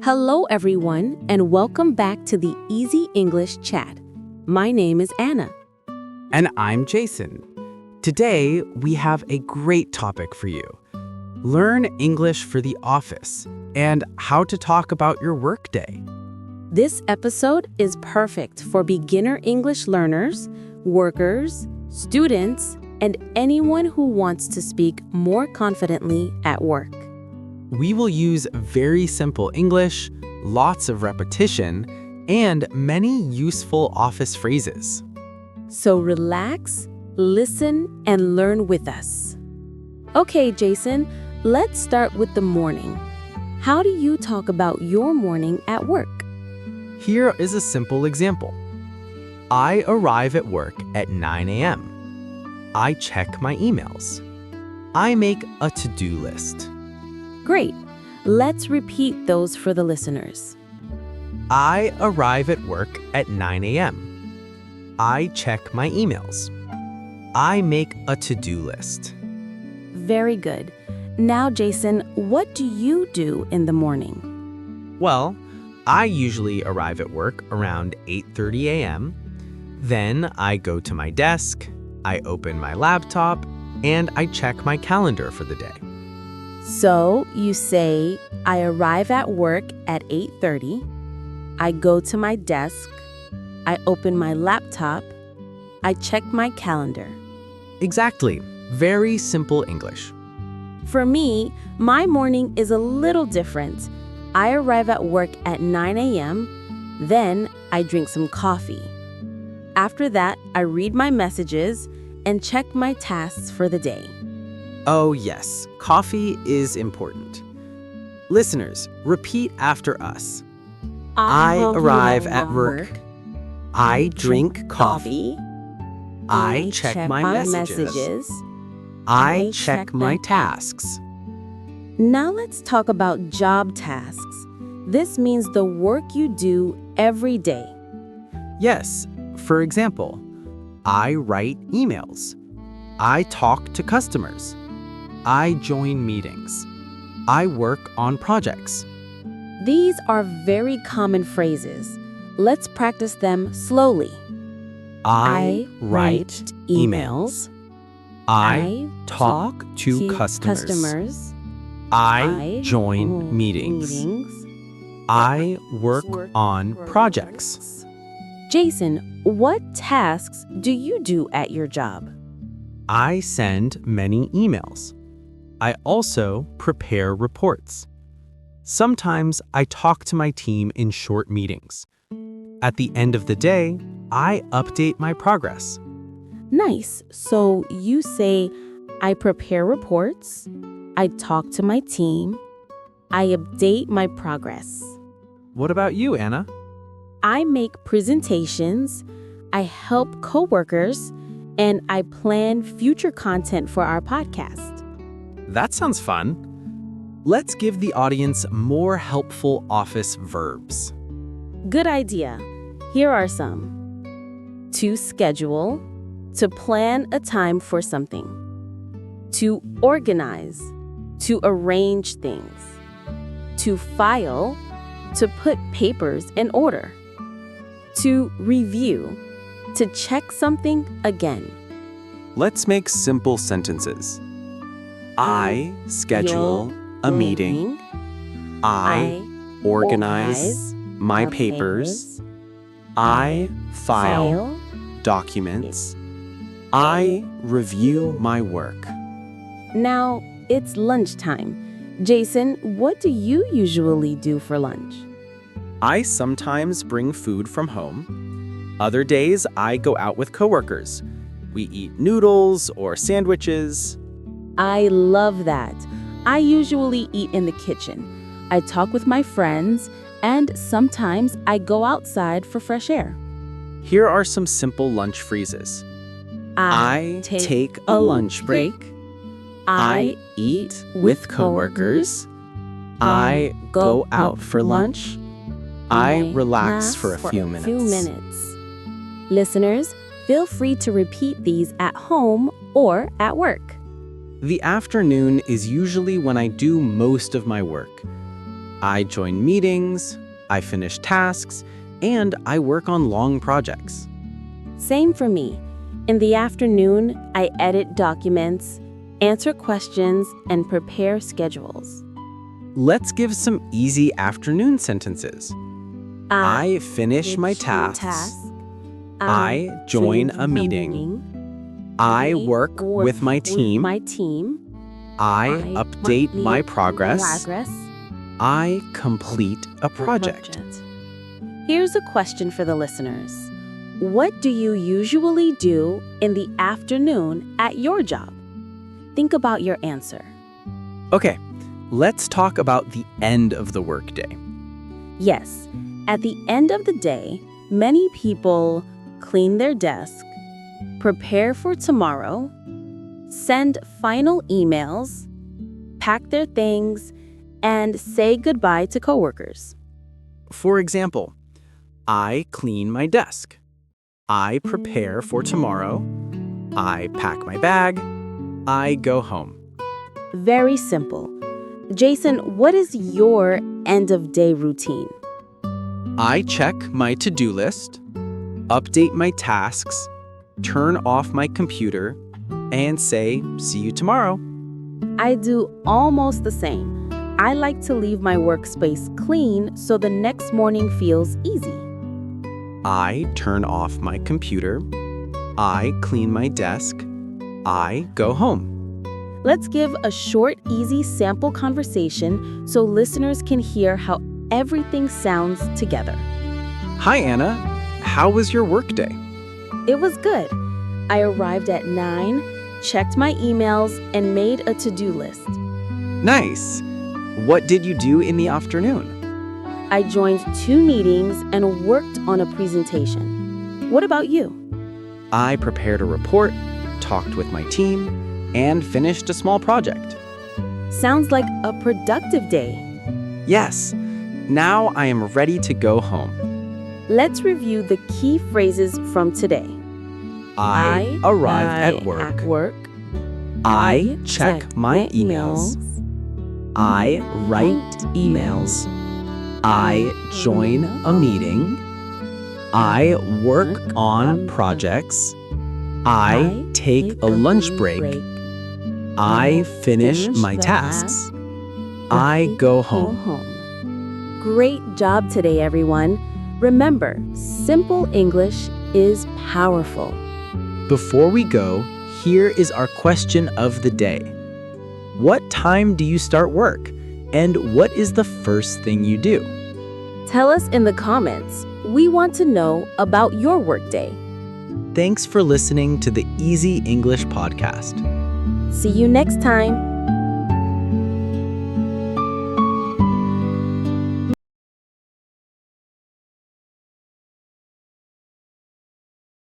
Hello, everyone, and welcome back to the Easy English Chat. My name is Anna. And I'm Jason. Today, we have a great topic for you. Learn English for the office and how to talk about your workday. This episode is perfect for beginner English learners, workers, students, and anyone who wants to speak more confidently at work. We will use very simple English, lots of repetition, and many useful office phrases. So relax, listen, and learn with us. Okay, Jason, let's start with the morning. How do you talk about your morning at work? Here is a simple example. I arrive at work at 9 a.m. I check my emails. I make a to-do list. Great. Let's repeat those for the listeners. I arrive at work at 9 a.m. I check my emails. I make a to-do list. Very good. Now, Jason, what do you do in the morning? Well, I usually arrive at work around 8:30 a.m. Then I go to my desk, I open my laptop, and I check my calendar for the day. So you say, I arrive at work at 8:30. I go to my desk. I open my laptop. I check my calendar. Exactly. Very simple English. For me, my morning is a little different. I arrive at work at 9 a.m. Then I drink some coffee. After that, I read my messages and check my tasks for the day. Oh yes, coffee is important. Listeners, repeat after us. I arrive at work. I drink coffee. I check my messages. I check my tasks. Now let's talk about job tasks. This means the work you do every day. Yes, for example, I write emails. I talk to customers. I join meetings. I work on projects. These are very common phrases. Let's practice them slowly. I write emails. I talk to customers. I join meetings. I work on projects. Jason, what tasks do you do at your job? I send many emails. I also prepare reports. Sometimes I talk to my team in short meetings. At the end of the day, I update my progress. Nice. So you say, I prepare reports, I talk to my team, I update my progress. What about you, Anna? I make presentations, I help coworkers, and I plan future content for our podcast. That sounds fun. Let's give the audience more helpful office verbs. Good idea. Here are some. To schedule, to plan a time for something. To organize, to arrange things. To file, to put papers in order. To review, to check something again. Let's make simple sentences. I schedule a meeting. I organize my papers. I file documents. I review my work. Now, it's lunchtime. Jason, what do you usually do for lunch? I sometimes bring food from home. Other days, I go out with coworkers. We eat noodles or sandwiches. I love that. I usually eat in the kitchen. I talk with my friends, and sometimes I go outside for fresh air. Here are some simple lunch phrases. I take a lunch break. I eat with coworkers. I go out for lunch. I relax for a few minutes. Listeners, feel free to repeat these at home or at work. The afternoon is usually when I do most of my work. I join meetings, I finish tasks, and I work on long projects. Same for me. In the afternoon, I edit documents, answer questions, and prepare schedules. Let's give some easy afternoon sentences. I finish my tasks. I join a meeting. I work with my team. I update my progress. I complete a project. Here's a question for the listeners. What do you usually do in the afternoon at your job? Think about your answer. Okay, let's talk about the end of the workday. Yes, at the end of the day, many people clean their desk, prepare for tomorrow, send final emails, pack their things, and say goodbye to coworkers. For example, I clean my desk. I prepare for tomorrow. I pack my bag. I go home. Very simple. Jason, what is your end-of-day routine? I check my to-do list, update my tasks, turn off my computer, and say, see you tomorrow. I do almost the same. I like to leave my workspace clean so the next morning feels easy. I turn off my computer. I clean my desk. I go home. Let's give a short, easy sample conversation so listeners can hear how everything sounds together. Hi, Anna. How was your workday? It was good. I arrived at 9, checked my emails, and made a to-do list. Nice. What did you do in the afternoon? I joined 2 meetings and worked on a presentation. What about you? I prepared a report, talked with my team, and finished a small project. Sounds like a productive day. Yes. Now I am ready to go home. Let's review the key phrases from today. I arrive at work. I check my emails. I write emails. I join a meeting. I work on projects. I take a lunch break. I finish my tasks. I go home. Great job today, everyone. Remember, simple English is powerful. Before we go, here is our question of the day. What time do you start work? And what is the first thing you do? Tell us in the comments. We want to know about your workday. Thanks for listening to the Easy English Podcast. See you next time.